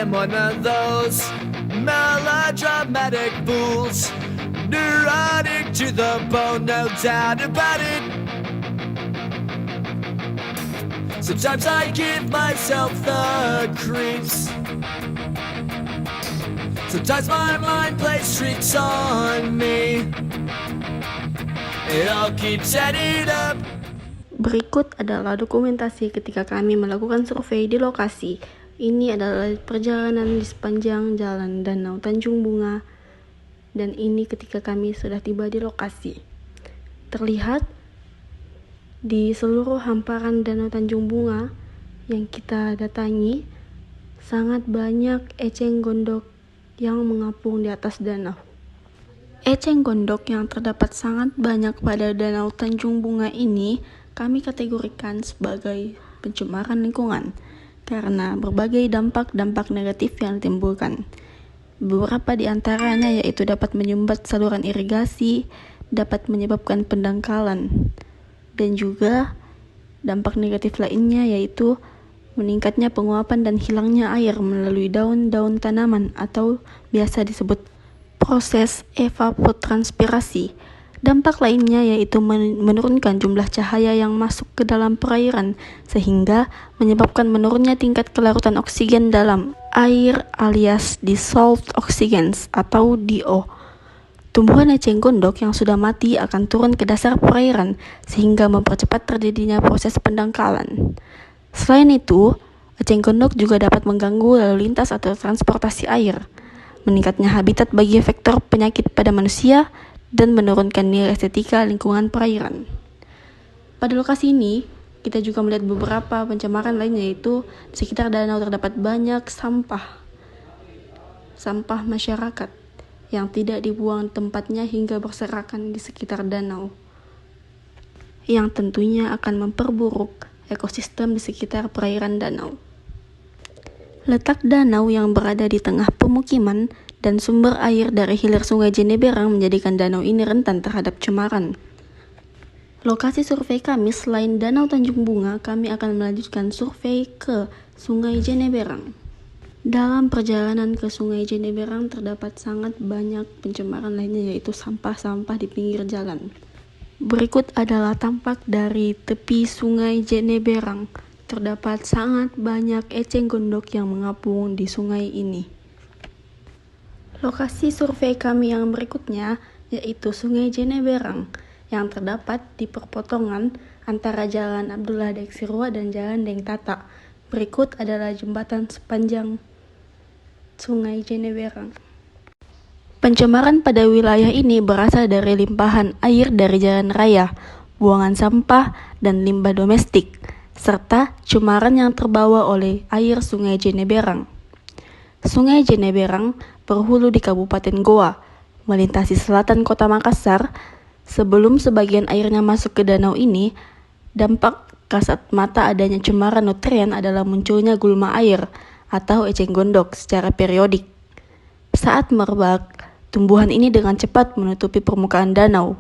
am one of those melodramatic fools, neurotic to the bone, no doubt about it. Sometimes I give myself the creeps. Sometimes my mind plays tricks on me. It all keeps adding up. Berikut adalah dokumentasi ketika kami melakukan survei di lokasi. Ini adalah perjalanan di sepanjang jalan Danau Tanjung Bunga. Dan ini ketika kami sudah tiba di lokasi. Terlihat di seluruh hamparan Danau Tanjung Bunga yang kita datangi, sangat banyak eceng gondok yang mengapung di atas danau. Eceng gondok yang terdapat sangat banyak pada Danau Tanjung Bunga ini kami kategorikan sebagai pencemaran lingkungan karena berbagai dampak-dampak negatif yang ditimbulkan. Beberapa di antaranya yaitu dapat menyumbat saluran irigasi, dapat menyebabkan pendangkalan, dan juga dampak negatif lainnya yaitu meningkatnya penguapan dan hilangnya air melalui daun-daun tanaman atau biasa disebut proses evapotranspirasi. Dampak lainnya yaitu menurunkan jumlah cahaya yang masuk ke dalam perairan sehingga menyebabkan menurunnya tingkat kelarutan oksigen dalam air alias dissolved oxygens atau DO. Tumbuhan eceng gondok yang sudah mati akan turun ke dasar perairan sehingga mempercepat terjadinya proses pendangkalan. Selain itu, eceng gondok juga dapat mengganggu lalu lintas atau transportasi air, meningkatnya habitat bagi vektor penyakit pada manusia, dan menurunkan nilai estetika lingkungan perairan. Pada lokasi ini, kita juga melihat beberapa pencemaran lainnya yaitu di sekitar danau terdapat banyak sampah masyarakat yang tidak dibuang tempatnya hingga berserakan di sekitar danau, yang tentunya akan memperburuk ekosistem di sekitar perairan danau. Letak danau yang berada di tengah pemukiman dan sumber air dari hilir Sungai Jeneberang menjadikan danau ini rentan terhadap cemaran. Lokasi survei kami selain Danau Tanjung Bunga, kami akan melanjutkan survei ke Sungai Jeneberang. Dalam perjalanan ke Sungai Jeneberang terdapat sangat banyak pencemaran lainnya yaitu sampah-sampah di pinggir jalan. Berikut adalah tampak dari tepi Sungai Jeneberang. Terdapat sangat banyak eceng gondok yang mengapung di sungai ini. Lokasi survei kami yang berikutnya yaitu Sungai Jeneberang yang terdapat di perpotongan antara Jalan Abdullah Deksirwa dan Jalan Deng Tata. Berikut adalah jembatan sepanjang Sungai Jeneberang. Pencemaran pada wilayah ini berasal dari limpahan air dari jalan raya, buangan sampah, dan limbah domestik, serta cemaran yang terbawa oleh air Sungai Jeneberang. Sungai Jeneberang berhulu di Kabupaten Goa, melintasi selatan kota Makassar. Sebelum sebagian airnya masuk ke danau ini, dampak kasat mata adanya cemaran nutrien adalah munculnya gulma air atau eceng gondok secara periodik. Saat merebak, tumbuhan ini dengan cepat menutupi permukaan danau.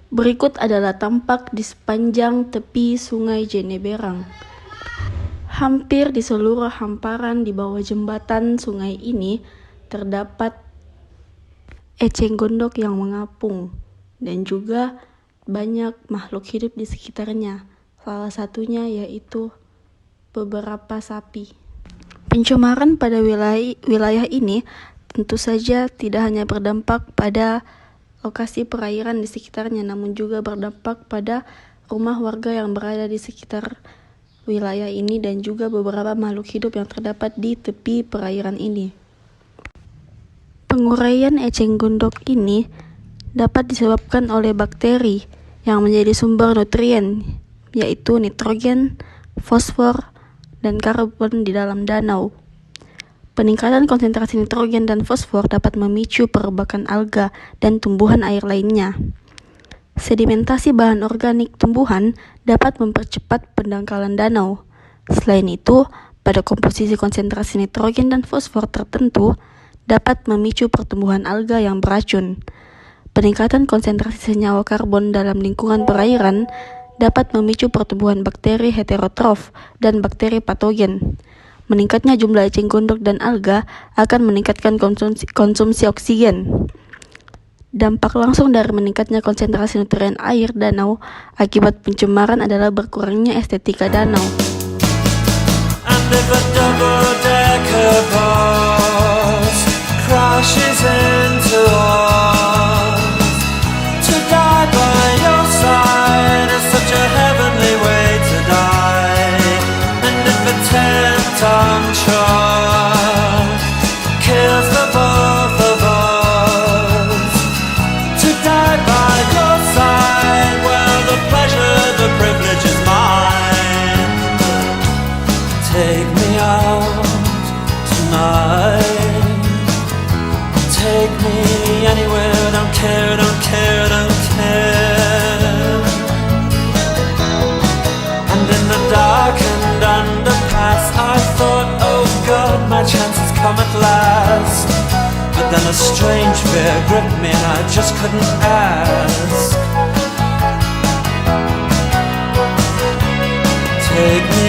Berikut adalah tampak di sepanjang tepi Sungai Jeneberang. Hampir di seluruh hamparan di bawah jembatan sungai ini terdapat eceng gondok yang mengapung dan juga banyak makhluk hidup di sekitarnya. Salah satunya yaitu beberapa sapi. Pencemaran pada wilayah ini tentu saja tidak hanya berdampak pada lokasi perairan di sekitarnya, namun juga berdampak pada rumah warga yang berada di sekitar wilayah ini dan juga beberapa makhluk hidup yang terdapat di tepi perairan ini. Penguraian eceng gondok ini dapat disebabkan oleh bakteri yang menjadi sumber nutrien, yaitu nitrogen, fosfor, dan karbon di dalam danau. Peningkatan konsentrasi nitrogen dan fosfor dapat memicu perebakan alga dan tumbuhan air lainnya. Sedimentasi bahan organik tumbuhan dapat mempercepat pendangkalan danau. Selain itu, pada komposisi konsentrasi nitrogen dan fosfor tertentu dapat memicu pertumbuhan alga yang beracun. Peningkatan konsentrasi senyawa karbon dalam lingkungan perairan dapat memicu pertumbuhan bakteri heterotrof dan bakteri patogen. meningkatnya jumlah eceng gondok dan alga akan meningkatkan konsumsi oksigen. Dampak langsung dari meningkatnya konsentrasi nutrien air danau akibat pencemaran adalah berkurangnya estetika danau. And if a double-decker bus crashes into us, to die by your side is such a heavenly way to die. And if a 10-ton truck kills the both of us, to die by your side, well, the pleasure, the privilege is mine. Take me out tonight. Take me anywhere, don't care, don't care, don't care. And in the darkened underpass I thought, oh God, my chance has come at last. But then a strange fear gripped me and I just couldn't ask. Take me